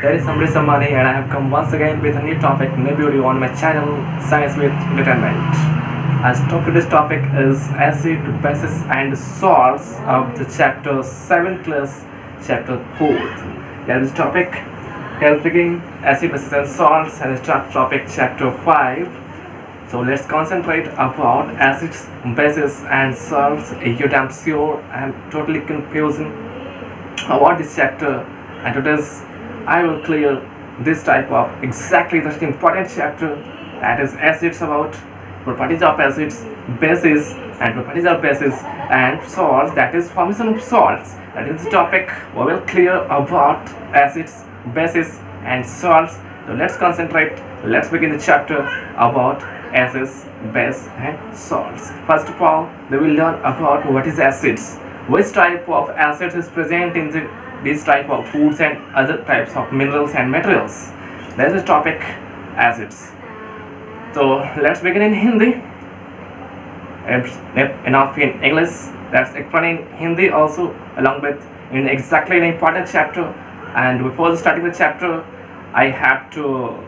There is Samri Samani and I have come once again with a new topic, new video on my channel Science with Entertainment. As today's topic is acid, bases and salts of the chapter 7 plus chapter 4. Here is topic, here begin acid, bases and salts, and start topic chapter 5. So let's concentrate about acids, bases and salts. You damn sure I'm totally confusing about this chapter, and today's I will clear this type of exactly the important chapter, that is acids, about properties of acids, bases and properties of bases, and salts, that is formation of salts. That is the topic we will clear about acids, bases and salts. So let's concentrate, let's begin the chapter about acids, base and salts. First of all, they will learn about what is acids, which type of acids is present in this type of foods and other types of minerals and materials. That is the topic, acids. So let's begin in Hindi. Enough in English. Let's explain in Hindi also, along with in exactly an important chapter. And before starting the chapter, I have to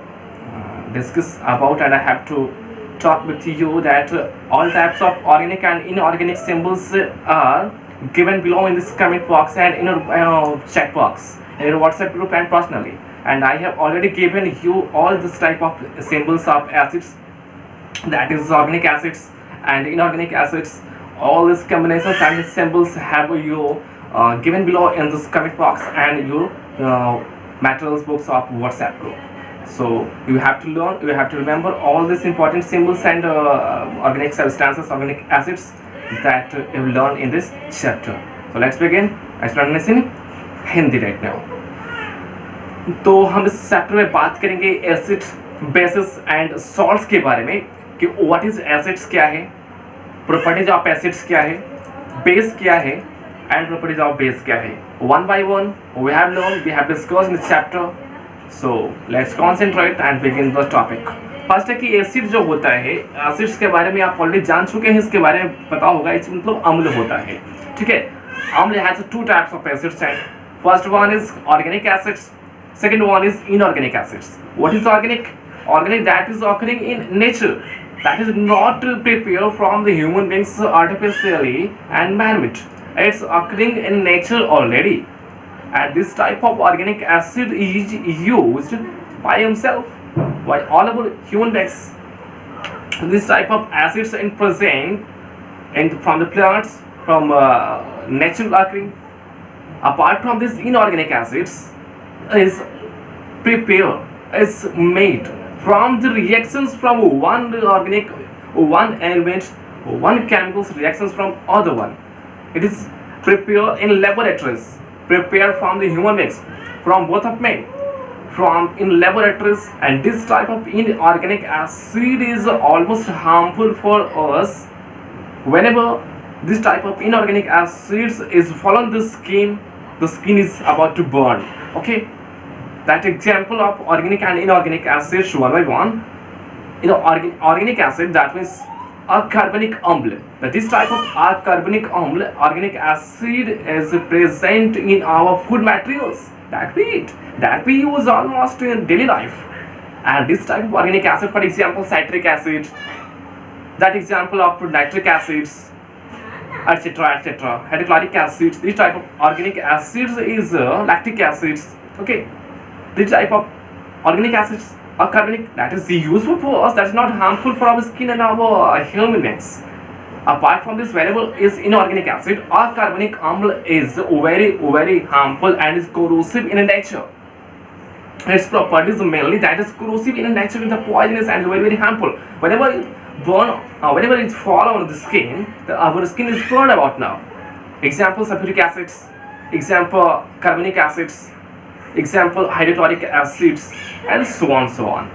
discuss about, and I have to talk with you that all types of organic and inorganic symbols are given below in this comment box and in your chat box, in your WhatsApp group and personally. And I have already given you all this type of symbols of acids, that is organic acids and inorganic acids. All these combinations and symbols have you given below in this comment box and your materials books of WhatsApp group. So you have to learn, you have to remember all these important symbols and organic substances, organic acids that you will learn in this chapter. So let's begin explanation in Hindi right now. तो हम इस chapter में बात करेंगे acid, basis and salts के बारे में कि व्हाट इज एसिड्स क्या है, प्रॉपर्टीज ऑफ एसिड्स क्या है, बेस क्या है एंड प्रॉपर्टीज ऑफ बेस क्या है. One by one we have learn, we have discussed in this chapter. So let's concentrate and begin the topic. First है कि एसिड जो होता है, एसिड्स के बारे में आप ऑलरेडी जान चुके हैं, इसके बारे में पता होगा. इसमें मतलब अम्ल होता है, ठीक है. अम्ल has two types of acids and first one is organic acids, second one is inorganic acids. What is organic? Organic, that is occurring in nature, that is not prepared from the human beings artificially and man-made. It's occurring in nature already, and this type of organic acid is used by himself, by all over human beings. This type of acids in present and from the plants, from natural occurring. Apart from this, inorganic acids is prepared, is made from the reactions from one organic, one element, one chemicals reactions from other one. It is prepared in laboratories, prepared from the human beings, from both of men, from in laboratories. And this type of inorganic acid is almost harmful for us. Whenever this type of inorganic acids is fall on the skin is about to burn. Okay, that example of organic and inorganic acids one by one. You know, organic acid, that means acarbonic amla. That this type of acarbonic amla, organic acid, is present in our food materials that we eat, that we use almost in daily life. And this type of organic acid, for example, citric acid, that example of nitric acids, etc., etc., hydrochloric acids. This type of organic acids is lactic acids. Okay, this type of organic acids are carbonic, that is useful for us, that is not harmful for our skin and our human beings. Apart from this, whenever is inorganic acid or carbonic amla is very very harmful and is corrosive in nature. Its properties mainly that is corrosive in nature, with the poisonous and very very harmful. Whenever it burn, whenever it fall on the skin, our skin is burned about now. Example, sulfuric acids, example carbonic acids, example hydrochloric acids, and so on so on.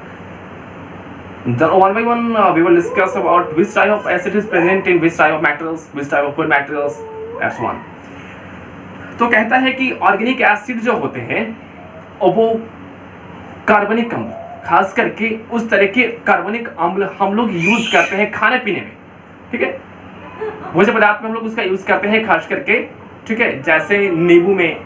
Then one by one we will discuss about which type of acid is present in which type of materials, which type of food materials. That's one. तो कहता है कि organic acid जो होते हैं वो कार्बनिक अम्ल, खास करके उस तरह के कार्बनिक अम्ल हम लोग यूज करते हैं खाने पीने में, ठीक है. भोज्य पदार्थ में हम लोग उसका यूज करते हैं खास करके, ठीक है. जैसे नींबू में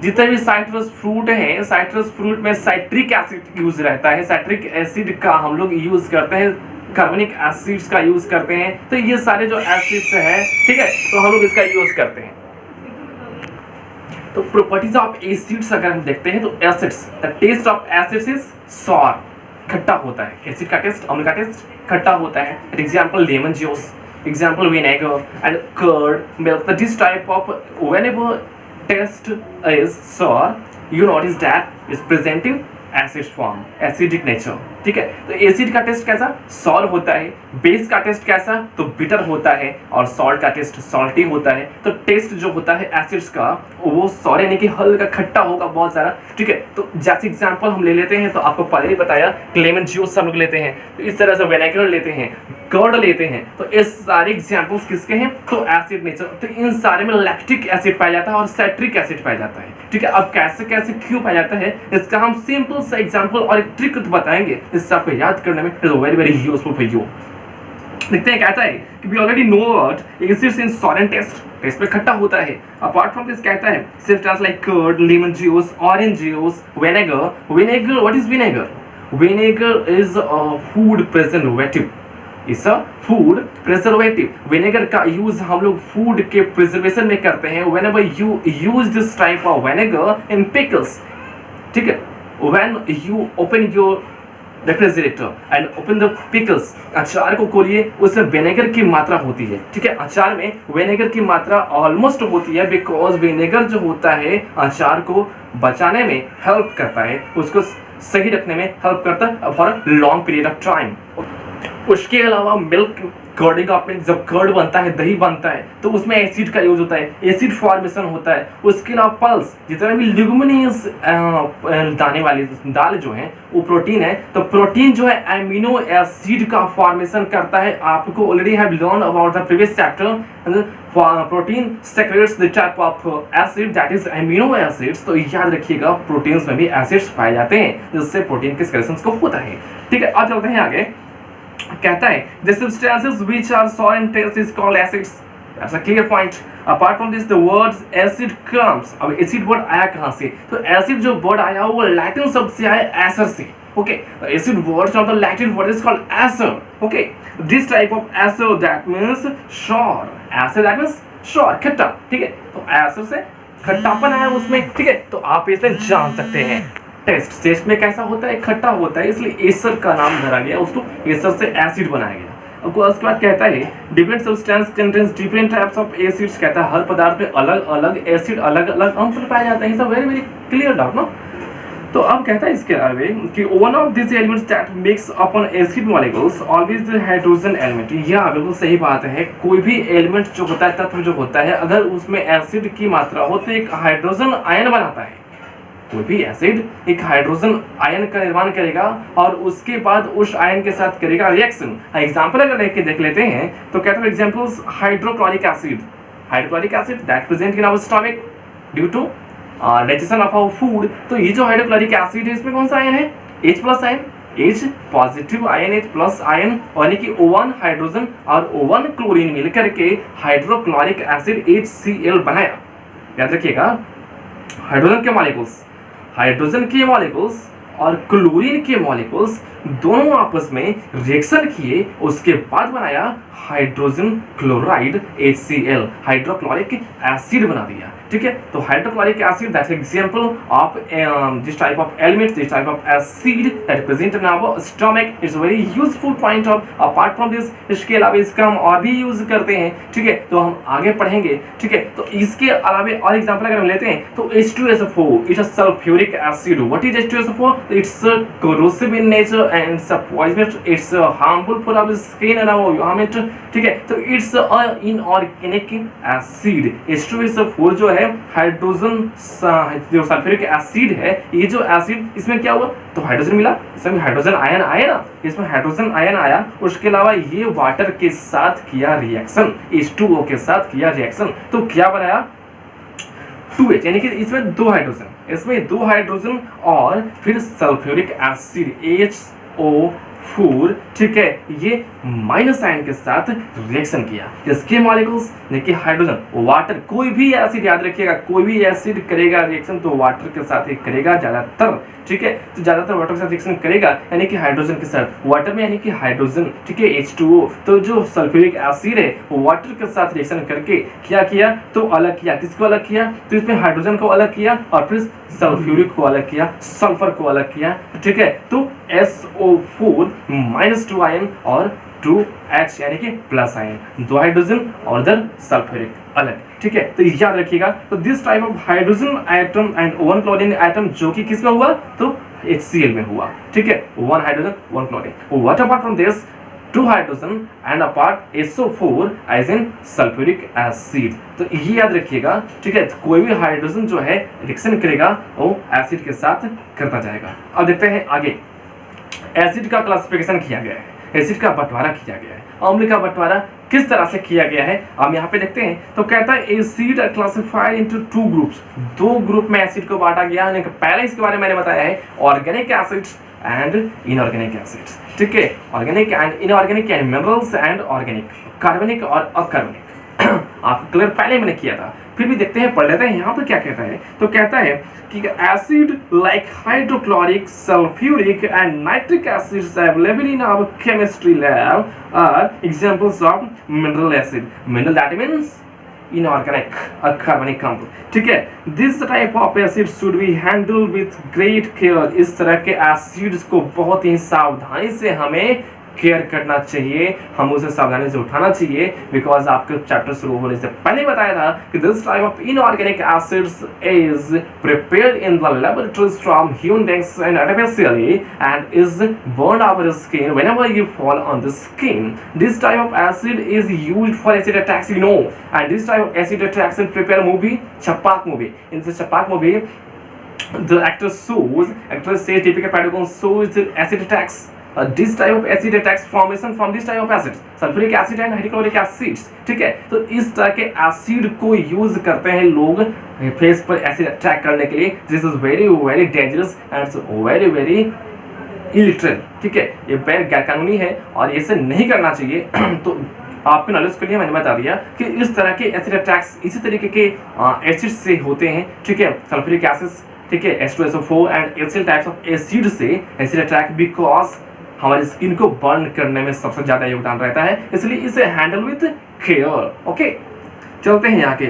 जितने भी साइट्रस फ्रूट हैं, साइट्रस फ्रूट में साइट्रिक एसिड यूज रहता है, साइट्रिक एसिड का हम लोग यूज करते हैं, कार्बनिक एसिड्स का यूज करते हैं। तो ये सारे जो एसिड्स हैं, ठीक है, तो हम लोग इसका यूज करते हैं। तो प्रॉपर्टीज ऑफ एसिड्स अगर हम देखते हैं तो acids, the taste of acids is sour, खट्टा होता है। एसिड का टेस्ट, अम्ल का टेस्ट खट्टा होता है। For example lemon juice, example vinegar and curd, milk. This type of, whenever taste is sour, you notice that it's presenting acid form, acidic nature, ठीक है। तो एसिड का टेस्ट कैसा, सॉर होता है। बेस का टेस्ट कैसा, तो बिटर होता है। और सॉल्ट का टेस्ट सॉल्टी होता है। तो टेस्ट जो होता है एसिड्स का वो सॉर यानी कि हल्का खट्टा होगा बहुत सारा, ठीक है। तो जैसे एग्जांपल हम ले लेते हैं, तो आपको पहले ही बताया लेमन जूस हम लोग लेते हैं, तो इस तरह से विनेगर लेते हैं, कर्ड लेते हैं। तो ये सारे एग्जांपल्स किसके हैं, तो एसिड नेचर। तो इन सारे में लैक्टिक एसिड पाया जाता है और साइट्रिक एसिड पाया जाता है, ठीक है। अब कैसे कैसे क्यों पाया जाता है, इसका हम सिंपल सा एग्जांपल और एक ट्रिक बताएंगे, इससे आपको याद करने में is very very useful for you. देखते हैं कहता है कि we already know what acids in sour and taste में खट्टा होता है। अपार्ट फ्रॉम दिस कहता है सिर्फ like curd, lemon juice, orange juice, vinegar what is vinegar? Vinegar is a food preservative, is a food preservative. Vinegar का use हम लोग फूड के प्रिजर्वेशन में करते हैं। Whenever you use this type of vinegar in pickles, ठीक है, when you open your refrigerator and open the pickles, अचार को खोलिए, उसमें विनेगर की मात्रा होती है, ठीक है। अचार में विनेगर की मात्रा ऑलमोस्ट होती है, बिकॉज विनेगर जो होता है अचार को बचाने में हेल्प करता है, उसको सही रखने में हेल्प करता है for a long period of time. उसके अलावा मिल्क, कर्डिंग आपने जब कर्ड बनता है, दही बनता है, तो उसमें एसिड का यूज होता है, एसिड फॉर्मेशन होता है। उसके अलावा पल्स, जितना भी लिग्यूमिनस दाने वाली दाल जो है वो प्रोटीन है, तो प्रोटीन जो है एमिनो एसिड का फॉर्मेशन करता है। आपको already have learn about the previous chapter, protein secrets the type of acid that is amino acids. तो याद रखिएगा प्रोटीन्स में भी एसिड्स पाए जाते हैं, जिससे प्रोटीन के स्केलेटन्स को होता है, ठीक है। अब चलते हैं आगे, कहता है the substances which are sour in taste is called acids. That's a clear point. Apart from this, the words acid comes. अब acid word आया कहाँ से? तो acid जो word आया वो लैटिन शब्द से आया acer से, okay? The acid word from the Latin word is called acer, okay? This type of acer that means sour. Acer that means sour, खट्टा, ठीक है। तो acer से खट्टापन आया उसमें, ठीक है। तो आप इसे जान सकते हैं। टेस्ट में कैसा होता है, खट्टा होता है, इसलिए एसर का नाम धरा गया, उसको एसर से एसिड बनाया गया। अब उसके बाद कहता है different substance contains different types of acids, कहता है हर पदार्थ में अलग अलग एसिड, अलग अलग अम्ल पाए जाते हैं। वेरी वेरी क्लियर डाउट ना। तो अब कहता है इसके आगे कि one of this elements that makes upon acid molecules always the hydrogen element. यह बिल्कुल सही बात है, कोई भी एलिमेंट जो होता है, तत्व जो होता है, अगर उसमें एसिड की मात्रा हो तो एक हाइड्रोजन आयन बनाता है। कोई भी एसिड एक हाइड्रोजन आयन का निर्माण करेगा और उसके बाद उस आयन के साथ करेगा रिएक्शन। एग्जांपल अगर लेके देख लेते हैं तो कहते हैं examples hydrochloric acid that present in our stomach due to digestion of our food. तो ये जो हाइड्रोक्लोरिक एसिड है, इसमें कौन सा आयन है, H+ ion, H positive ion, H+ ion, यानी कि O1 हाइड्रोजन और O1 क्लोरीन मिलकर के हाइड्रोक्लोरिक एसिड HCl बनाया। याद रखिएगा हाइड्रोजन के मॉलिक्यूल्स और क्लोरीन के मॉलिक्यूल्स दोनों आपस में रिएक्शन किए, उसके बाद बनाया hydrogen chloride HCl, hydrochloric acid बना दिया, ठीक है। तो hydrochloric acid that's example of this type of element, this type of acid that present in our stomach. It's very useful point of. Apart from this, इसके अलावा इसका हम और भी यूज करते हैं, ठीक है, तो हम आगे पढ़ेंगे, ठीक है। तो इसके अलावा और एग्जांपल अगर हम लेते हैं तो H2SO4 it's a sulphuric acid. What is H2SO4? It's corrosive in nature and it's a poisonous, it's harmful for our skin and our environment, ठीक है। तो इट्स इनऑर्गेनिक एसिड। H2SO4 जो है हाइड्रोजन जो सल्फ्यूरिक एसिड है, ये जो acid, इसमें क्या हुआ, तो हाइड्रोजन मिला, इसमें हाइड्रोजन आयन आया ना, इसमें हाइड्रोजन आयन आया। उसके अलावा ये वाटर के साथ किया रिएक्शन, H2O के साथ किया रिएक्शन, तो क्या बनाया, 2H, यानी कि इसमें 2 हाइड्रोजन, इसमें 2 हाइड्रोजन और फिर सल्फ्यूरिक एसिड HO फोर, ठीक है, ये माइनस आयन के साथ रिएक्शन किया। इसके मॉलिक्यूल्स देखिए हाइड्रोजन, वाटर, कोई भी एसिड याद रखिएगा, कोई भी एसिड करेगा रिएक्शन तो वाटर के साथ ही करेगा ज्यादातर, ठीक है, तो ज्यादातर वाटर के साथ रिएक्शन करेगा, यानी कि हाइड्रोजन के साथ, वाटर में यानी कि हाइड्रोजन, ठीक है, H2O। तो जो सल्फ्यूरिक एसिड है वो वाटर के साथ रिएक्शन करके क्या किया, तो अलग किया। किसको अलग किया, तो इसमें हाइड्रोजन को अलग किया और फिर सल्फ्यूरिक को अलग किया, सल्फर को अलग किया, ठीक है। तो SO4 -2 आयन और 2H यानी कि प्लस आयन, 2 हाइड्रोजन और इधर सल्फ्यूरिक अलग, ठीक है। तो याद रखिएगा, तो this type of hydrogen atom and 1 chlorine atom जो कि किसमें हुआ, तो HCl में हुआ, ठीक है, 1 hydrogen 1 chlorine. What apart from this 2 hydrogen and apart SO4 as in sulphuric acid. तो ये याद रखिएगा, ठीक है, कोई भी हाइड्रोजन जो है रिएक्शन करेगा वो एसिड के साथ करता जाएगा। अब देखते हैं आगे, एसिड का क्लासिफिकेशन किया गया है, एसिड का बंटवारा किया गया है। अम्ल का बंटवारा किस तरह से किया गया है हम यहाँ पे देखते हैं। तो कहता है acid are classified into 2 groups, 2 group में एसिड को बांटा गया है। पहले इसके बारे में मैंने बताया है, organic acids and inorganic acids, ठीक है, organic and inorganic and minerals and organic, कार्बनिक और अकार्बनिक। आपको क्लियर पहले मैंने किया था, फिर भी देखते हैं, पढ़ लेते हैं यहाँ पर क्या कहता है। तो कहता है कि acid like hydrochloric, sulphuric and nitric acids available in our chemistry lab are examples of mineral acid. Mineral that means inorganic, अकार्बनिक कंपाउंड, ठीक है। This type of acid should be handle with great care. इस तरह के acids को बहुत ही सावधानी से हमें केयर करना चाहिए, हम उसे सावधानी से उठाना चाहिए, बिकॉज आपके चैप्टर शुरू होने से पहले बताया था कि this type of inorganic acids is prepared in the laboratories from human beings and artificially and is burned our skin whenever you fall on the skin. This type of acid is used for acid attacks, you know, and this type of acid attacks in prepare movie Chhapaak movie. In the Chhapaak movie the actors say typical Pentagon shows acid attacks. This type of acid attacks formation from this type of acids, sulfuric acid and hydrochloric acids, ठीक है। तो इस तरह के acid को use करते हैं लोग फेस पर एसिड अटैक करने के लिए। This is very very dangerous and very very illiterate, ठीक है, ये गैर कानूनी है और इसे नहीं करना चाहिए। तो आपके नॉलेज के लिए मैंने बता दिया कि इस तरह के एसिड अटैक्स इसी तरीके के एसिड से होते हैं, ठीक है, सल्फ्यूरिक एसिड, ठीक है, H2SO4 and HCl types of acid से एसिड अटैक बिकॉज हमारी स्किन को बर्न करने में सबसे ज्यादा योगदान रहता है, इसलिए इसे हैंडल विथ केयर। ओके, चलते हैं यहाँ के।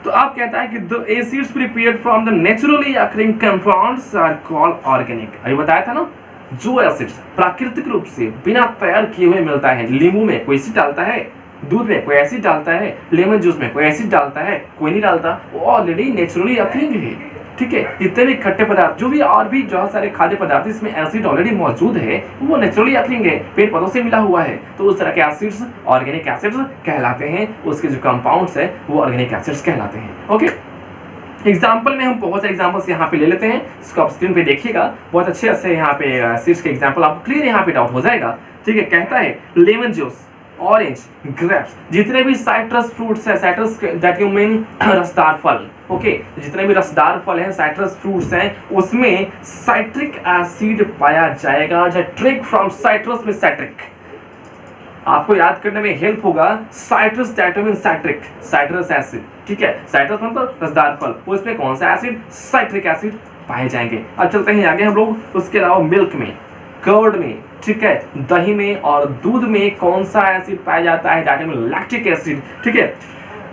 तो आप कहता है कि the acids prepared from the naturally occurring compounds are called organic. अभी बताया था ना, जो एसिड्स प्राकृतिक रूप से बिना तैयार किए हुए मिलता है, नींबू में कोई एसिड डालता है, दूध में कोई एसिड डालता है, लेमन जूस में कोई एसिड डालता है, कोई नहीं डालता, वो ऑलरेडी नेचुरली अकरिंग है, ठीक है। जितने भी खट्टे पदार्थ, जो भी और भी बहुत सारे खाद्य पदार्थ इसमें एसिड ऑलरेडी मौजूद है, वो नेचुरली अकरिंग है, पेड़ पौधों से मिला हुआ है, तो उस तरह के एसिड्स ऑर्गेनिक एसिड्स कहलाते हैं। उसके जो कंपाउंड्स है वो ऑर्गेनिक एसिड्स कहलाते हैं। ओके, एग्जाम्पल में हम बहुत सारे एग्जाम्पल्स यहाँ पे ले लेते हैं, इसको आप स्क्रीन पे देखिएगा, बहुत अच्छे से यहाँ पे एसिड्स के एग्जाम्पल आपको क्लियर यहाँ पे डाउट हो जाएगा, ठीक है। कहता है लेमन जूस, ऑरेंज, ग्रेप्स, जितने भी साइट्रस फ्रूट्स है, साइट्रस दैट यू मीन रसदार फल, ओके, जितने भी रसदार फल हैं, साइट्रस फ्रूट्स हैं, उसमें साइट्रिक एसिड पाया जाएगा। ट्रिक फ्रॉम साइट्रस में साइट्रिक आपको याद करने में हेल्प होगा। Citrus that mean citric, citrus acid, ठीक है, साइट्रस मतलब रसदार फल, उसमें कौन सा एसिड, साइट्रिक एसिड पाए जाएंगे। अब चलते हैं आगे हम लोग। उसके अलावा मिल्क में, कर्ड में, ठीक है, दही में और दूध में कौन सा एसिड पाया जाता है, दैट मीन लैक्टिक एसिड, ठीक है।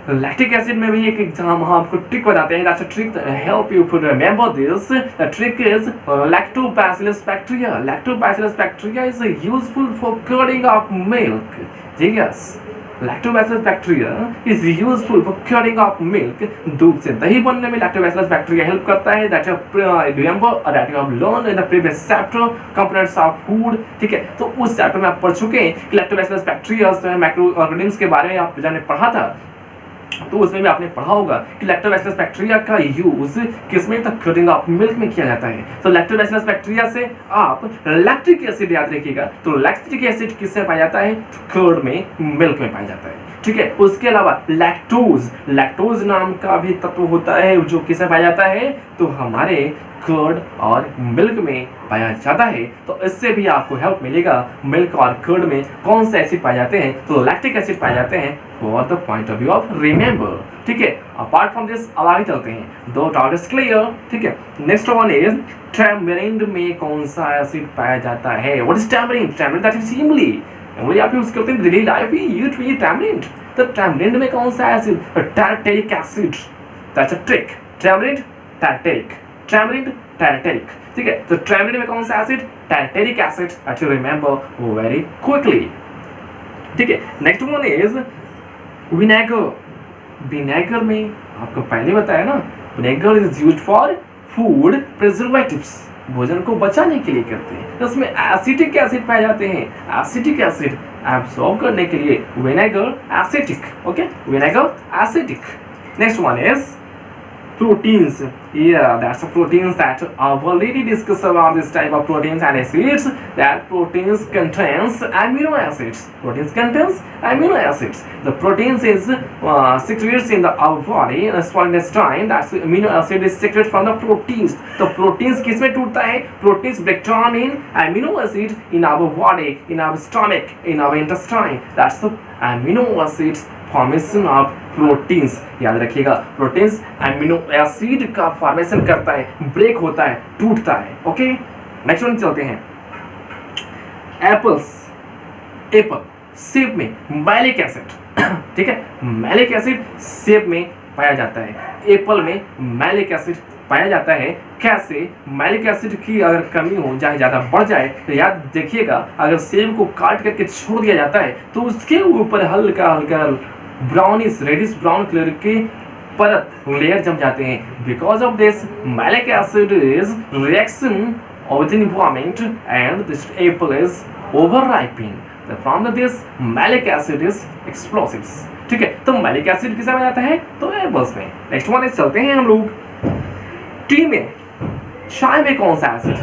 लैक्टिक एसिड में भी एक एग्जाम हम आपको ट्रिक बताते हैं, that's a trick help you to remember this. The trick is lactobacillus bacteria. Lactobacillus bacteria is useful for curding of milk. Yes, lactobacillus bacteria is useful for curding of milk. दूध से दही बनने में lactobacillus bacteria help करता है। That you remember that you have learn in the previous chapter components of food, ठीक है। तो उस चैप्टर में आप पढ़ चुके हैं कि लैक्टोबैसिलस बैक्टीरिया जो है माइक्रो ऑर्गेनिज्म्स के बारे में आप जाने पढ़ा था, तो उसमें भी आपने पढ़ा होगा कि लैक्टोबैसिलस बैक्टीरिया का यूज किसमें, तक कर्डिंग ऑफ मिल्क में किया जाता है। तो लैक्टोबैसिलस बैक्टीरिया से आप लैक्टिक एसिड याद रखिएगा। तो लैक्टिक एसिड किससे पाया जाता है, कर्ड में, मिल्क में पाया जाता है, ठीक है। उसके अलावा लैक्टोज, लैक्टोज नाम का भी तत्व होता है जो किससे पाया जाता है, तो हमारे कर्ड और मिल्क में पाया जाता है। तो इससे भी आपको हेल्प मिलेगा, मिल्क और कर्ड में कौन से एसिड पाए जाते हैं, तो लैक्टिक एसिड पाए जाते हैं for the point of view of remember. ठीक है, अपार्ट फ्रॉम दिस अब आगे चलते हैं, दो डाउट इज क्लियर। ठीक है, नेक्स्ट वन इज टैमरिंड में कौन सा एसिड पाया जाता है? What is tamarind? Tamarind that is इमली, इमली आप यूज करते हैं डेली लाइफ में, यूज टू टैमरिंड। तो टैमरिंड में कौन सा acid? Tartaric acid, that's a trick. Tamarind tartaric, tamarind tartaric. ठीक है, तो टैमरिंड में कौन सा acid? Tartaric acid, that you remember very quickly. ठीक है, next one is vinegar. Vinegar में आपको पहले बताया ना, vinegar is used for food preservatives, भोजन को बचाने के लिए करते हैं। तो उसमें एसिटिक एसिड पाए जाते हैं, एसिटिक एसिड एब्सॉर्ब करने के लिए vinegar acetic. Okay, vinegar acetic. Next one is proteins. Yeah, that's the proteins that I've already discussed about this type of proteins and acids. That proteins contains amino acids. Proteins contains amino acids. The proteins is secreted in the our body in the small intestine. That's the amino acid is secreted from the proteins. तो proteins किस में टूटता है? Proteins break down in amino acid in our body, in our stomach, in our intestine. That's the amino acids formation of proteins. याद रखिएगा, proteins amino acid का formation करता है, ब्रेक होता है, टूटता है। ओके, नेक्स्ट वन चलते हैं। एप्पल्स, एप्पल सेब में मैलिक एसिड, ठीक है, मैलिक एसिड सेब में पाया जाता है, एप्पल में मैलिक एसिड पाया जाता है। कैसे? मैलिक एसिड की अगर कमी हो जाए, ज़्यादा बढ़ जाए, तो याद देखिएगा, अगर सेब को काट करके छोड़ दिया जाता है तो उसके ऊपर हल्का हल्का ब्राउनिश रेडिश ब्राउन कलर के परत लेयर जम जाते हैं। Because of this malic acid is reaction with environment and this Apple is over ripening. From this malic acid is explosives. ठीक है, तो मैलिक एसिड किस में जाता है? तो एप्पल्स में। नेक्स्ट वन इज चलते हैं हम लोग टी में, चाय में कौन सा एसिड?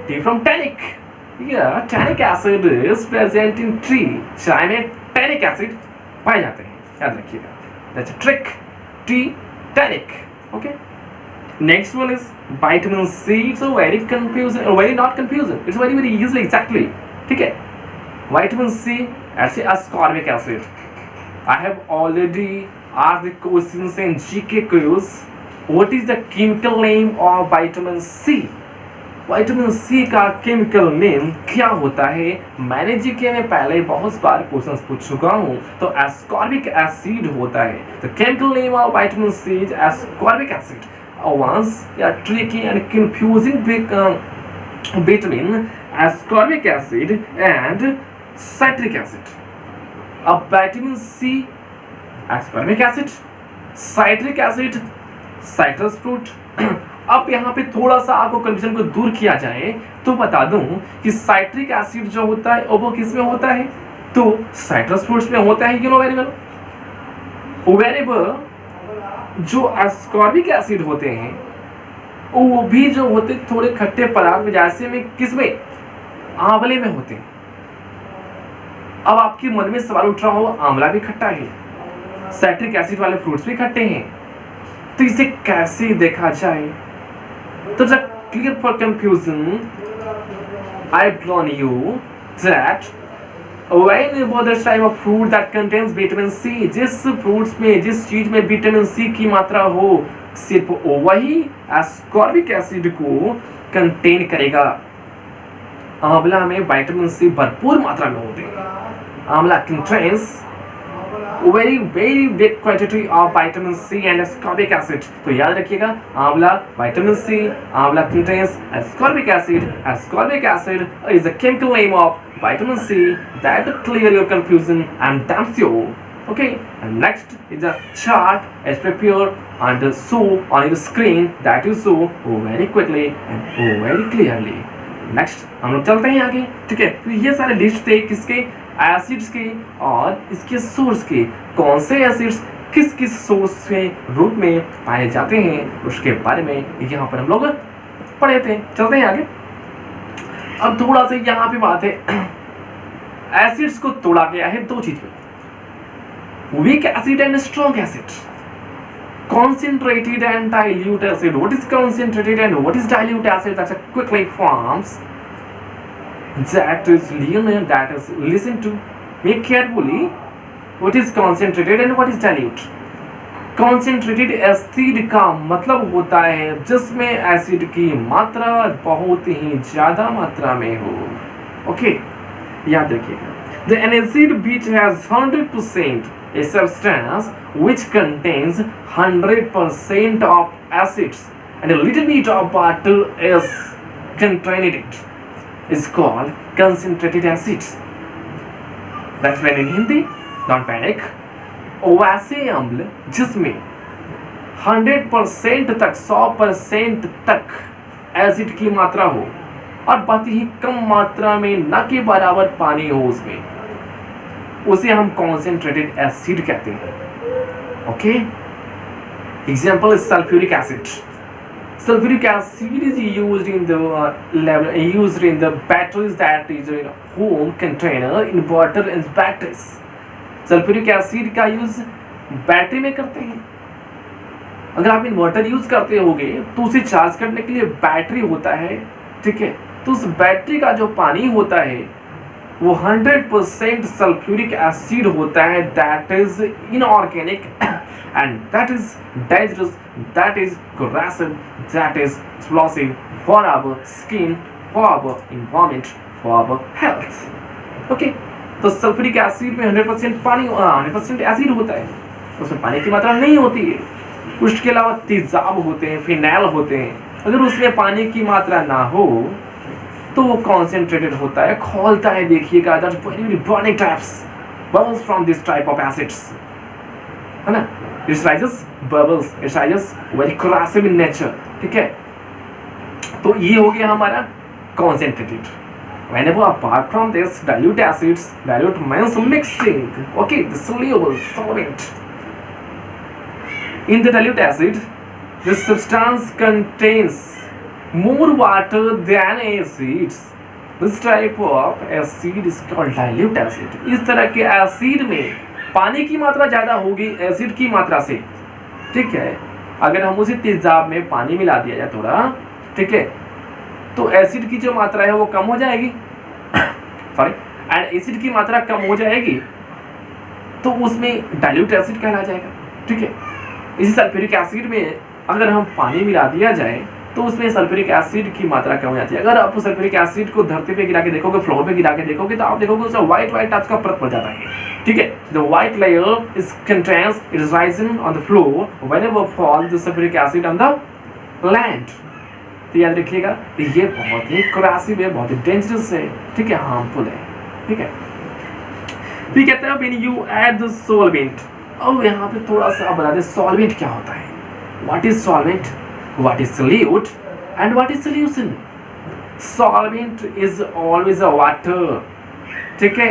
Tea from tannic. या tannic acid is present in tea. चाय में टैनिक एसिड पाए जाते हैं, याद रखिएगा, that's a trick. Tea tannic. Okay, next one is vitamin C. It's very confusing, very not confusing, it's very very easy exactly. ठीक है, विटामिन सी ऐसे ascorbic acid. I have already asked the questions in GK quiz. What is the chemical name of vitamin C? Vitamin C का chemical name क्या होता है? मैंने GK में पहले बहुत बार क्वेश्चंस पूछ चुका हूँ। तो एस्कॉर्बिक एसिड होता है। The chemical name of vitamin C is ascorbic acid. Once you are tricky and confusing between ascorbic acid and citric acid. अब vitamin C ascorbic acid, citric acid citrus fruit. अब यहाँ पे थोड़ा सा आपको confusion को दूर किया जाए तो बता दूं कि साइट्रिक एसिड जो होता है वो किस में होता है? तो साइट्रस फ्रूट्स में होता है। You know very well. Very जो एस्कॉर्बिक एसिड होते हैं वो भी जो होते थोड़े खट्टे पदार्थ में, जैसे में किस में? आंवले में होते हैं। अब आपके मन में सवाल उठ रहा हो, आंवला भी खट्टा है, साइट्रिक एसिड वाले फ्रूट्स भी खट्टे हैं, तो इसे कैसे देखा जाए? तो the clear for confusion I warn you that when about the type of fruit that contains vitamin C, जिस फ्रूट्स में, जिस चीज में विटामिन सी की मात्रा हो, सिर्फ वही एस्कॉर्बिक एसिड को कंटेन करेगा। आंवला में विटामिन सी भरपूर मात्रा में होते हैं। आंवला contains very very big quantity of vitamin C and ascorbic acid. तो याद रखिएगा, आंवला विटामिन सी, आंवला contains ascorbic acid. Ascorbic acid is the chemical name of vitamin C. That clear your confusion and damn sure. Okay, and next is the chart is prepared and show on your screen that you show very quickly and very clearly. Next हम लोग चलते हैं आगे। ठीक है, तो ये सारे लिस्ट थे किसके? एसिड्स के और इसके सोर्स के। कौन से एसिड्स किस किस सोर्स के रूप में पाए जाते हैं उसके बारे में यहाँ पर हम लोग पढ़े थे। चलते हैं आगे। अब थोड़ा सा यहाँ पे बात है, एसिड्स को तोड़ा गया है दो चीज में, weak acid and strong acid. concentrated and dilute acid. What is concentrated and what is dilute acid? That's a quickly forms. That is listen to me carefully. What is concentrated and what is dilute? Concentrated acid का मतलब होता है जिसमें acid की मात्रा बहुत ही ज्यादा मात्रा में हो. ओके, याद रखिएगा. The an acid which has 100%, a substance which contains 100% of acids and a little bit of water is contained in it, is called concentrated acids. That's when in Hindi, don't panic. वैसे अम्ल जिसमें 100% तक 100% तक acid की मात्रा हो और बहुत ही कम मात्रा में न के बराबर पानी हो उसमें, उसे हम कॉन्सेंट्रेटेड एसिड कहते हैं. Okay, example is sulphuric acid. Sulfuric acid is used in the batteries, that is in home container, inverter and batteries. Sulphuric acid का यूज बैटरी में करते हैं. अगर आप इन्वर्टर यूज करते होगे तो उसे चार्ज करने के लिए बैटरी होता है. ठीक है, तो उस बैटरी का जो पानी होता है वो 100% सल्फ्यूरिक एसिड होता है. That is inorganic and that is dangerous, that is corrosive, that is explosive for our skin, for our environment, for our health. Okay, तो सल्फ्यूरिक एसिड में 100% पानी 100% एसिड होता है, उसमें पानी की मात्रा नहीं होती है. उसके अलावा तेजाब होते हैं, फिनाइल होते हैं. अगर उसमें पानी की मात्रा ना हो तो वो कॉन्सेंट्रेटेड होता है, खोलता है. देखिएगा, that's very very burning types bubbles from this type of acids, है ना. It rises bubbles, it rises very corrosive in nature. ठीक है, तो ये हो गया हमारा concentrated. Whenever apart from this dilute acids, dilute means mixing. Okay, the soluble solvent. In the dilute acid, this substance contains more water than acids. This type of acid is called dilute acid. इस तरह के acid में पानी की मात्रा ज़्यादा होगी acid की मात्रा से. ठीक है, अगर हम उसी तेजाब में पानी मिला दिया जाए थोड़ा, ठीक है, तो एसिड की जो मात्रा है वो कम हो जाएगी. सॉरी, एंड एसिड की मात्रा कम हो जाएगी तो उसमें डाइल्यूट एसिड कहला जाएगा. ठीक है, इसी सल्फ्यूरिक एसिड में अगर हम पानी मिला दिया जाए तो उसमें सल्फ्यूरिक एसिड की मात्रा कम हो जाती है. अगर आप सल्फ्यूरिक एसिड को धरती पे गिरा के देखोगे, फ्लोर पे गिरा के देखोगे, तो आप देखोगे उसमें व्हाइट टाइप का परत पड़ जाता है. ठीक है, the white layer is contains, it is rising on the floor whenever fall the sulphuric acid on the land. तो याद रखिएगा, ये बहुत ही corrosive है, बहुत ही डेंजरस है. ठीक है, हार्मफुल है. ठीक है, फिर कहते हैं when you add the solvent. अब यहाँ पे थोड़ा सा बता दें सॉल्वेंट क्या होता है. What is solvent, what is solute and what is solution. Solvent is always a water. ठीक है,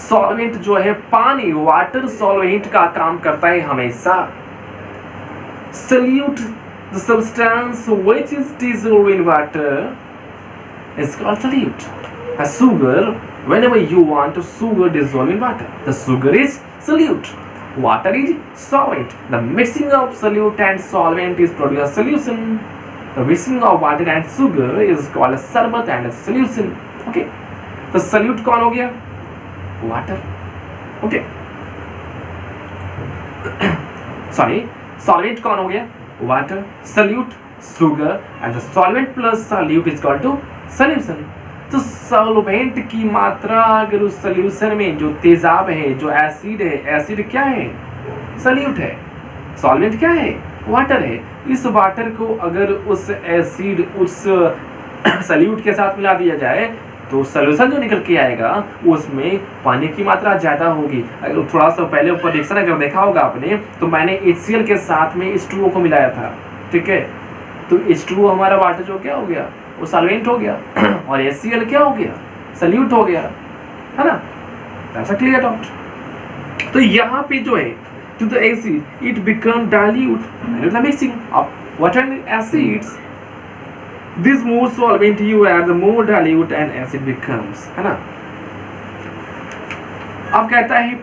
सॉल्वेंट जो है पानी, वाटर सॉल्वेंट का काम करता है हमेशा. solute, the substance which is dissolved in water, is called solute. A sugar, whenever you want to sugar dissolve in water, the sugar is solute. Water is solvent. The mixing of solute and solvent is produce a solution. The mixing of water and sugar is called a sarbat and a solution. Okay. तो solute कौन हो गया? Water. Okay. Sorry. Solvent कौन हो गया? Water. Solute, sugar, and the solvent plus solute is called to solution. तो solvent की मात्रा अगर उस सॉल्यूशन में जो तेजाब है, जो एसिड है, एसिड क्या है? सॉल्यूट है. सॉल्वेंट क्या है? वाटर है. इस वाटर को अगर उस एसिड उस सॉल्यूट के साथ मिला दिया जाए तो सॉल्यूशन जो निकल के आएगा उसमें पानी की मात्रा ज़्यादा होगी. अगर थोड़ा सा पहले ऊपर रिएक्शन अगर देखा होगा आपने, तो मैंने HCl के साथ में H2O को मिलाया था. ठीक है, तो H2O हमारा वाटर जो क्या हो गया, वो सॉल्वेंट हो गया, और HCl क्या हो गया? सॉल्यूट हो गया, है ना. ऐसा क्लियर डाउट. तो यहाँ पे जो है to the acid it become dilute and the mixing of water and acids, this more solvent you add the more dilute and acid becomes, है ना. अब कहता है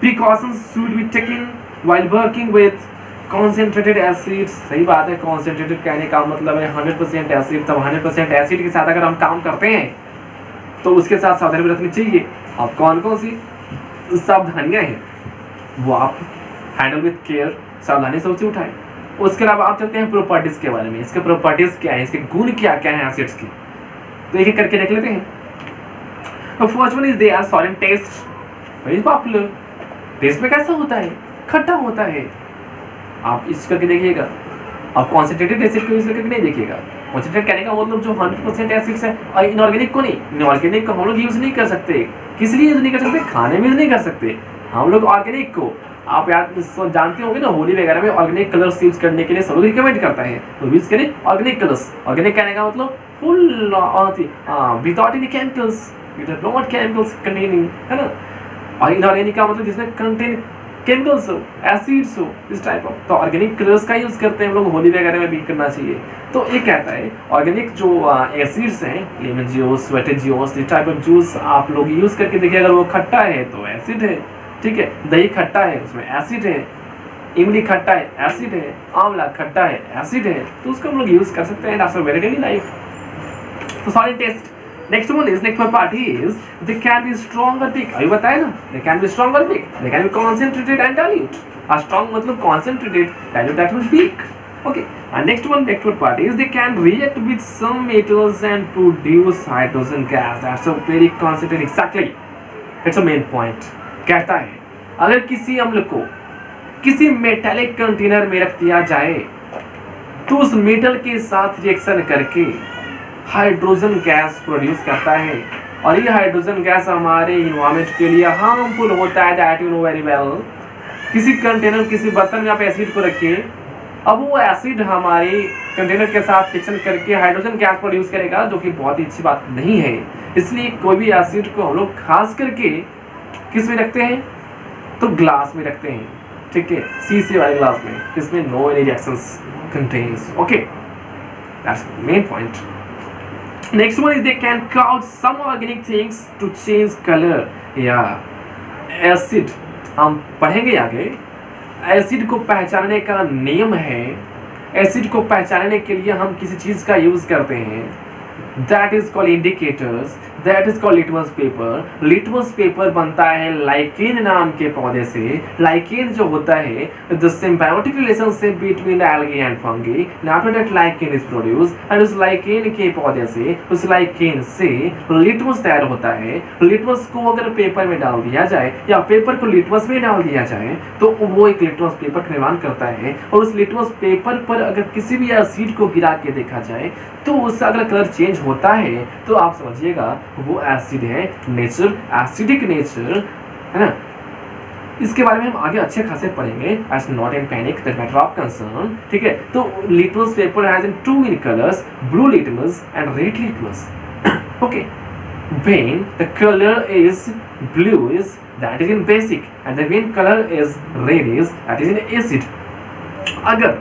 precautions should be taken while working with concentrated acid, सही बात है, concentrated कहने का मतलब है 100% एसिड। तब 100% एसिड के साथ अगर हम काम करते हैं तो उसके साथ सावधानी भी रखनी चाहिए। अब कौन कौन सी सावधानियां हैं वो आप हैंडल विथ केयर, सावधानी से उसे उठाएं। उसके अलावा आप चलते हैं प्रॉपर्टीज के बारे में, इसके प्रॉपर्टीज क्या है, इसके गुण क्या क्या है एसिड्स की, तो एक एक करके देख लेते हैं। First one is they are solid taste, very popular. Taste में कैसा होता है, खट्टा होता है। आप इस करके देखिएगा, आप कॉन्सेंट्रेटेड एसिड को यूज करके नहीं देखिएगा। कॉन्सेंट्रेट कहने का मतलब जो 100% एसिड्स है, और इनऑर्गेनिक को नहीं, इनऑर्गेनिक को हम लोग यूज नहीं कर सकते। किस लिए यूज नहीं कर सकते, खाने में यूज नहीं कर सकते हम लोग ऑर्गेनिक को। आप याद जानते होंगे ना, होली वगैरह में ऑर्गेनिक कलर्स यूज करने के लिए सब लोग रिकमेंड करता है, तो यूज करें ऑर्गेनिक कलर्स। ऑर्गेनिक कहने का मतलब full without any chemicals, not chemicals containing, है ना। और इनऑर्गेनिक का मतलब जिसमें कंटेन केमिकल्स हो, एसिड्स हो, इस टाइप ऑफ, तो ऑर्गेनिक कलर्स का यूज करते हैं हम लोग, होली वगैरह में भी करना चाहिए। तो ये कहता है ऑर्गेनिक जो एसिड्स हैं, लेमन जूस, स्वेटेड जूस, इस टाइप ऑफ जूस आप लोग यूज करके देखिए। अगर वो खट्टा है तो एसिड है, ठीक है। दही खट्टा है उसमें एसिड है, इमली खट्टा है एसिड है, आंवला खट्टा है एसिड है, तो उसको हम लोग यूज कर सकते हैं आफ्टर वेरी डेली लाइफ। तो solid taste. Next one is, next part is they can be strong और वीक। अभी बताया ना, दे कैन बी स्ट्रॉन्ग और weak, they can be concentrated and dilute. Strong मतलब concentrated, dilute that means weak, okay. And next one part is they can react with some metals and produce hydrogen gas. That's a very concentrated, exactly, it's a main point. कहता है अगर किसी अम्ल को किसी metallic container में रख दिया जाए तो उस मेटल के साथ रिएक्शन करके हाइड्रोजन गैस प्रोड्यूस करता है, और ये हाइड्रोजन गैस हमारे इन्वायरमेंट के लिए हार्मफुल होता है, that you know very well. किसी कंटेनर, किसी बर्तन में आप एसिड को रखिए, अब वो एसिड हमारे कंटेनर के साथ रिएक्शन करके हाइड्रोजन गैस प्रोड्यूस करेगा, जो कि बहुत ही अच्छी बात नहीं है। इसलिए कोई भी एसिड को हम लोग खास करके किस में रखते हैं, तो ग्लास में रखते हैं, ठीक है, शीशे वाले ग्लास में, इसमें no any reactions contains, okay, that's main point. Next one is they can cause some organic things to change colour या एसिड। हम पढ़ेंगे आगे, एसिड को पहचानने का नियम है। एसिड को पहचानने के लिए हम किसी चीज का यूज करते हैं, that is called indicators, that is called litmus paper. Litmus paper बनता है लाइकेन नाम के पौधे से। लाइकेन जो होता है the symbiotic relationship between algae and fungi, after that lichen is produce, and उस लाइकेन के पौधे से, उस लाइकेन से लिटमस तैयार होता है। लिटमस को अगर पेपर में डाल दिया जाए या पेपर को लिटमस में डाल दिया जाए तो वो एक लिटमस पेपर का निर्माण करता है, और उस लिटमस पेपर पर अगर किसी भी एसिड को गिरा के देखा जाए तो उसका अगर कलर चेंज होता है तो आप समझिएगा वो एसिड है, नेचर, एसिडिक नेचर, है ना। इसके बारे में हम आगे अच्छे खासे पढ़ेंगे, as not in panic that matter of concern, ठीक है। तो litmus paper has in two in colours, blue litmus and red litmus, okay. when the color is blue is that is in basic and the when color is red is that is in acid। अगर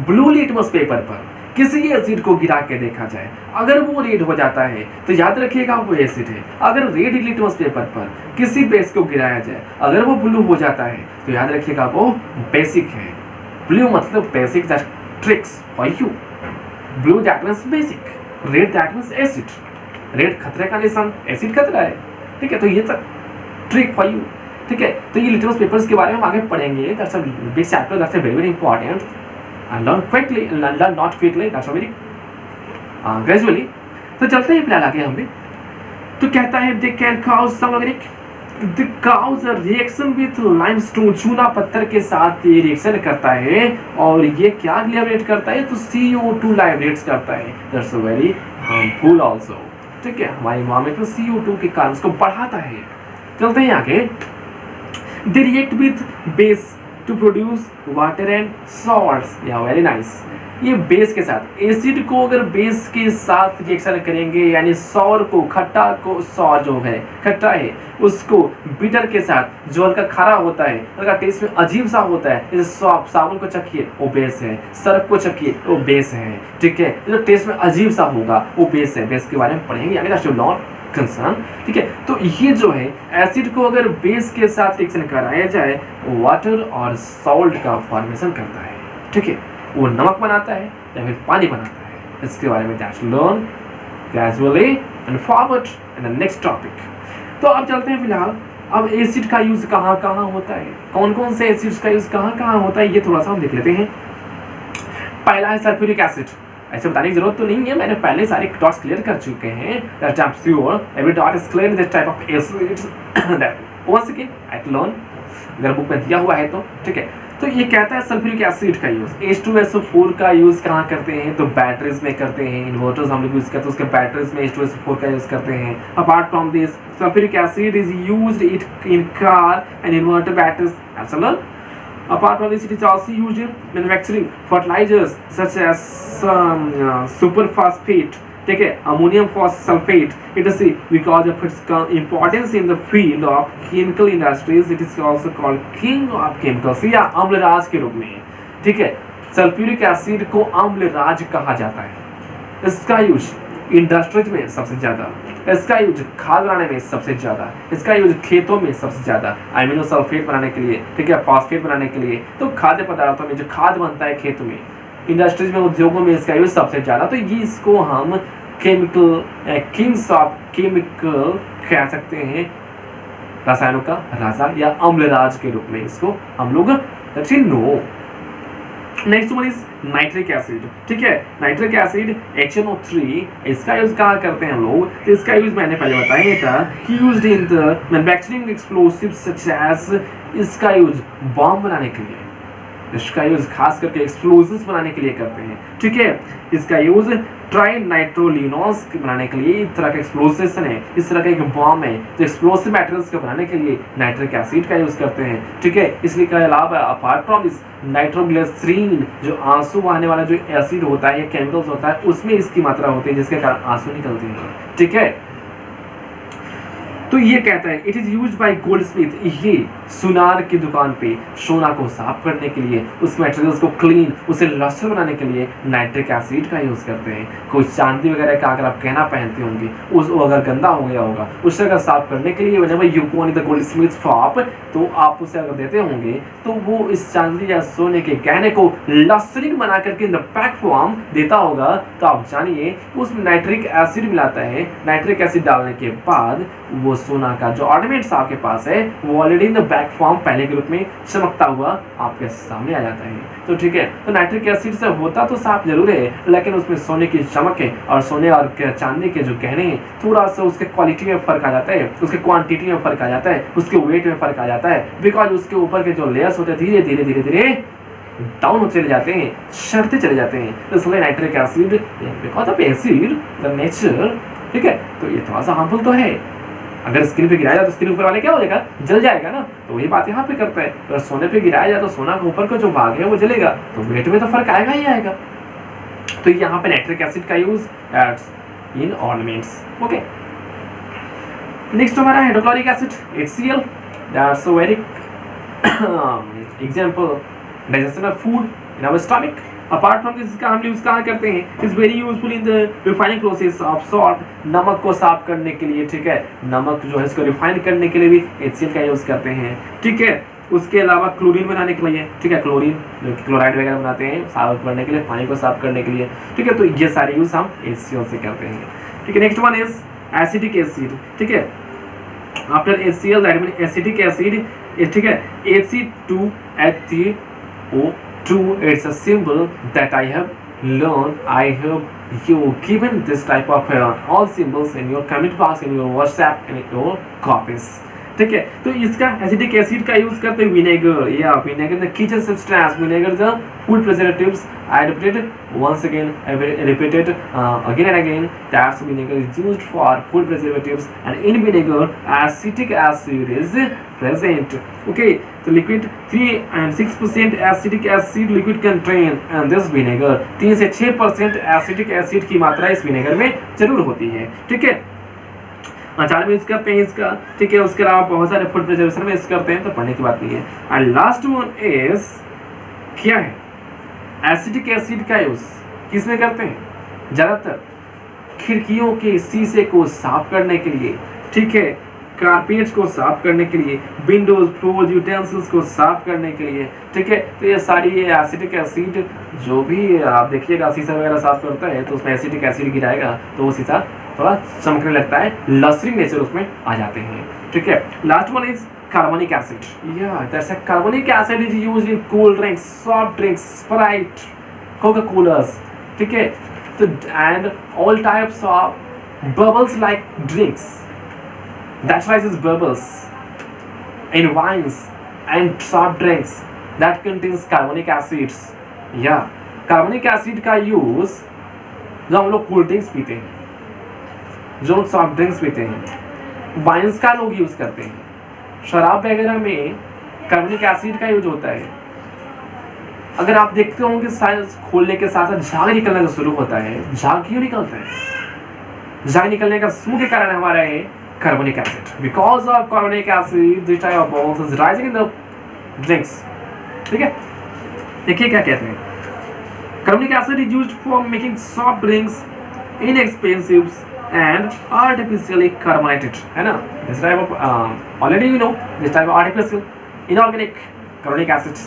blue litmus paper पर किसी acid को गिरा के देखा जाए, अगर वो रेड हो जाता है तो याद रखिएगा वो एसिड है। अगर रेड लिटमस पेपर पर किसी बेस को गिराया जाए, अगर वो ब्लू हो जाता है तो याद रखिएगा वो बेसिक है। ब्लू मतलब basic, that tricks for you. Blue that means basic, read that means acid. Red खतरे का निशान, एसिड खतरा है, ठीक है। तो ये सब ट्रिक फॉर यू, ठीक है। तो ये लिटमस पेपर्स के बारे में हम आगे पढ़ेंगे, that's a big chapter, that's a very very important. And learn quickly, learn not quickly, that's very gradually। तो चलते हैं फिलहाल आगे हम भी। तो कहता है they can cause some organic, they cause a reaction with limestone, चूना पत्थर के साथ ये रिएक्शन करता है, और ये क्या लिबरेट करता है, तो CO2 लिबरेट्स करता है, that's very harmful also, ठीक है। हमारे इन्वायरमेंट में CO2 के कारण इसको बढ़ाता है। चलते हैं आगे। they react with base to produce water and salts, yeah very nice। ये बेस के साथ, एसिड को अगर बेस के साथ रिएक्शन करेंगे, यानी सॉर को, खट्टा को, सॉर जो है खट्टा है उसको बिटर के साथ जो हल्का खारा होता है, हल्का टेस्ट में अजीब सा होता है, जैसे साबुन को चखिए वो बेस है, सर्फ को चखिए वो बेस है, ठीक है। जो टेस्ट में अजीब सा होगा वो बेस है। बेस के बारे में पढ़ेंगे आगे, कंसर्न, ठीक है। तो ये जो है एसिड को अगर बेस के साथ रिएक्शन कराया जाए, वाटर और सॉल्ट का फॉर्मेशन करता है। ठीक है, वो नमक बनाता है या फिर पानी बनाता है, इसके बारे में that's learn gradually and forward in the next topic. तो अब चलते हैं फिलहाल, अब एसिड का यूज कहाँ कहाँ होता है, कौन कौन से एसिड्स का यूज कहाँ कहाँ होता है, ये थोड़ा सा हम देख लेते हैं। पहला है सल्फ्यूरिक एसिड। ऐसे बताने की जरूरत तो नहीं है, मैंने पहले सारे डॉट्स क्लियर कर चुके हैं। That I am sure every dot is clear in this type of acids. Once again I have learn, अगर बुक में दिया हुआ है तो ठीक है। तो ये कहता है सल्फ्यूरिक एसिड का यूज, H2SO4 का यूज कहाँ करते हैं, तो बैटरीज में करते हैं, इन्वर्टर्स हम लोग यूज करते हैं, उसके बैटरीज में H2SO4 का यूज करते हैं। Apart from this sulphuric acid is used in car and inverter batteries as well. Apart from this, it is also used in manufacturing fertilizers such as superphosphate, ठीक है, ammonium sulfate. It is because of its importance in the field of chemical industries, it is also called king of chemicals या अम्लराज के रूप में, ठीक है। Sulphuric acid को अम्लराज कहा जाता है। इसका यूज इंडस्ट्रीज में सबसे ज्यादा, इसका यूज खाद बनाने में सबसे ज्यादा, इसका यूज खेतों में सबसे ज्यादा, अमीनो सल्फेट बनाने के लिए, ठीक है, फॉस्फेट बनाने के लिए। तो खाद्य पदार्थों में जो खाद बनता है खेत में, इंडस्ट्रीज में, उद्योगों में इसका यूज सबसे ज्यादा। तो ये इसको हम केमिकल किंग्स ऑफ केमिकल कह सकते हैं, रसायनों का राजा या अम्लराज के रूप में इसको हम लोग know. Next one is nitric acid, ठीक है। नाइट्रिक एसिड HNO3, इसका यूज कहाँ करते हैं हम लोग, तो इसका यूज मैंने पहले बताया था कि used in the manufacturing explosives such as, इसका यूज बॉम्ब बनाने के लिए, इसका यूज खास करके एक्सप्लोजिव्स बनाने के लिए करते हैं, ठीक है। इसका यूज ट्राइनाइट्रोलिनोस बनाने के लिए, इस तरह का एक्सप्लोजिव है, इस तरह का एक बॉम्ब है, तो एक्सप्लोसिव मटेरियल्स को बनाने के लिए नाइट्रिक एसिड का यूज करते हैं, ठीक है। इसलिए के अलावा अपार्ट फ्रॉम दिस नाइट्रोग्लिसरीन, जो आंसू बहाने वाला जो एसिड होता है या केमिकल्स होता है, उसमें इसकी मात्रा होती है जिसके कारण आंसू निकलते हैं, ठीक है। तो ये कहता है it is used by Goldsmith, ये सुनार की दुकान पे सोना को साफ करने के लिए, उस मटेरियल्स को क्लीन, उसे लस्टर बनाने के लिए नाइट्रिक एसिड का यूज करते हैं। कोई चांदी वगैरह का अगर आप गहना पहनते होंगे, उस अगर गंदा हो गया होगा, उसे अगर साफ करने के लिए whenever you go in the goldsmith shop, तो आप उसे अगर देते होंगे तो वो इस चांदी या सोने के गहने को लस्टरिंग बना करके इन द पैक फॉर्म देता होगा। तो आप जानिए उसमें नाइट्रिक एसिड मिलाता है, नाइट्रिक एसिड डालने के बाद वो सोना का जो ऑर्नामेंट्स आपके पास है वो already in the back form पहले के रूप में चमकता हुआ आपके सामने आ जाता है। तो ठीक है, तो नाइट्रिक एसिड से होता तो साफ जरूर है, लेकिन उसमें सोने की चमक है और सोने और चांदी के जो गहने हैं थोड़ा सा उसके क्वालिटी में फर्क आ जाता है, उसके क्वांटिटी में फर्क आ जाता है, उसके वेट में फर्क आ जाता है, बिकॉज उसके ऊपर के जो लेयर्स होते हैं धीरे धीरे धीरे धीरे डाउन होते चले जाते हैं, सड़ते चले जाते हैं। इसलिए nitric acid because of acid the nature, ठीक है, तो ये थोड़ा सा हार्मफुल तो है। अगर स्किन पे गिराया जाए तो स्किन ऊपर वाले क्या हो जाएगा, जल जाएगा ना। तो वही बात यहाँ पे करता है, अगर सोने पे गिराया जाए तो सोना के ऊपर का जो भाग है वो जलेगा, तो वेट में तो फर्क आएगा ही आएगा। तो यहाँ पे नाइट्रिक एसिड का use in ornaments, okay. Next हमारा hydrochloric acid HCl, that's a very example digestion of food in our stomach. Apart from this का हम यूज कहाँ करते हैं, is very useful in the refining process of salt, नमक को साफ करने के लिए, ठीक है, नमक जो है इसको रिफाइन करने के लिए भी HCl का यूज करते हैं, ठीक है। उसके अलावा क्लोरीन बनाने के लिए, ठीक है, क्लोरीन क्लोराइड वगैरह बनाते हैं साफ करने के लिए, पानी को साफ करने के लिए, ठीक है। तो ये सारे यूज हम HCl से करते हैं, ठीक है। Next one is acetic acid, ठीक है। After HCl that mean acetic acid, ठीक है, H2H3O2, it's a symbol that I have learned. I have you given this type of all symbols in your comment box, in your WhatsApp, and in your copies, ठीक है। तो इसका acetic acid का use करते हैं vinegar, या vinegar the kitchen substance, vinegar the food preservatives. I repeat once again, I will repeat it again and again, that vinegar is used for food preservatives, and in vinegar acetic acid is present, okay। तो liquid 3 and 6% acetic acid liquid contain, and this vinegar 3 से 6% acetic acid की मात्रा इस vinegar में जरूर होती है, ठीक है। अचार में यूज करते हैं इसका, ठीक है। उसके अलावा बहुत सारे फूड प्रिजर्वेशन में यूज करते हैं, तो पढ़ने की बात नहीं है। एंड लास्ट वन इज क्या है, एसिटिक एसिड का यूज किसमें करते हैं, ज्यादातर खिड़कियों के शीशे को साफ करने के लिए, ठीक है, कारपेट्स को साफ करने के लिए, विंडोज फ्लोर यूटेंसिल्स को साफ करने के लिए, ठीक है। तो ये सारी ये एसिटिक एसिड जो भी आप देखिएगा शीशा वगैरह साफ करता है तो उसमें एसिटिक एसिड गिराएगा तो वो शीशा थोड़ा चमकने लगता है, लसरिंग नेचर उसमें आ जाते हैं, ठीक है। Last one is carbonic acid. Yeah, that's a carbonic acid is used in cool drinks, soft drinks, Sprite, Coca-Colas, ठीक है। तो and all types of bubbles like drinks that rises bubbles in wines and soft drinks that contains carbonic acids. Yeah, carbonic acid का use जो हम लोग cold drinks पीते हैं, जो लोग सॉफ्ट ड्रिंक्स पीते हैं, वाइन्स का लोग यूज करते हैं, शराब वगैरह में कार्बनिक एसिड का यूज होता है। अगर आप देखते होंगे साइंस खोलने के साथ साथ झाग निकलना जो शुरू होता है, झाग क्यों निकलता है? झाग निकलने का मुख्य कारण हमारा है कार्बनिक एसिड। बिकॉज ऑफ कार्बनिक acid this type of bubbles is rising in the drinks, ठीक है। देखिए क्या कहते हैं, कार्बनिक acid is used for making soft drinks inexpensive and artificially carbonated, है ना। This type of already you know this type of artificial inorganic carbonic acids,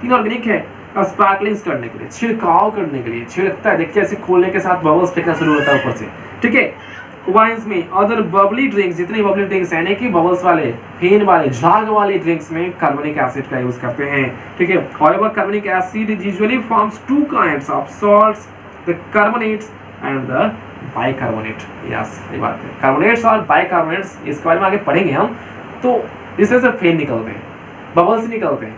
inorganic है और स्पार्कलिंग्स करने के लिए, छिड़काव करने के लिए छिड़कता है। देखिए ऐसे खोलने के साथ बबल्स फेंकना शुरू होता है ऊपर से, ठीक है। वाइन्स में अदर बबली ड्रिंक्स, जितने बबली ड्रिंक्स यानी कि बबल्स वाले, फेन वाले, झाग वाले ड्रिंक्स में कार्बनिक एसिड का यूज करते हैं, ठीक है। However, carbonic acid usually forms two kinds of salts, the carbonates and the bicarbonate. Yes, ये बात है, कार्बोनेट्स और बाइकार्बोनेट्स इसके बारे में आगे पढ़ेंगे हम। तो इसमें से फेन निकलते हैं, बबल्स निकलते हैं,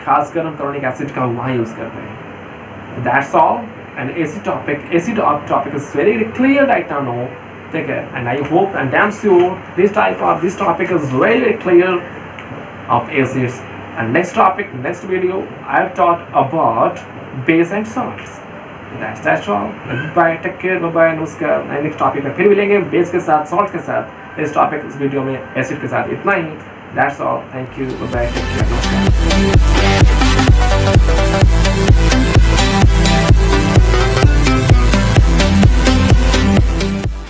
खासकर हम कार्बनिक एसिड का वहाँ यूज करते हैं। That's all and AC topic is very clear right now, no, ठीक है। And I hope and damn sure this topic is very clear of acids. And next topic, next video I have taught about base and salts. That's all. Bye. Take care. Bye. नमस्कार। Next topic में फिर मिलेंगे base के साथ, salt के साथ। इस topic इस वीडियो में एसिड के साथ इतना ही। That's all. Thank you. Bye. Take care. नमस्कार।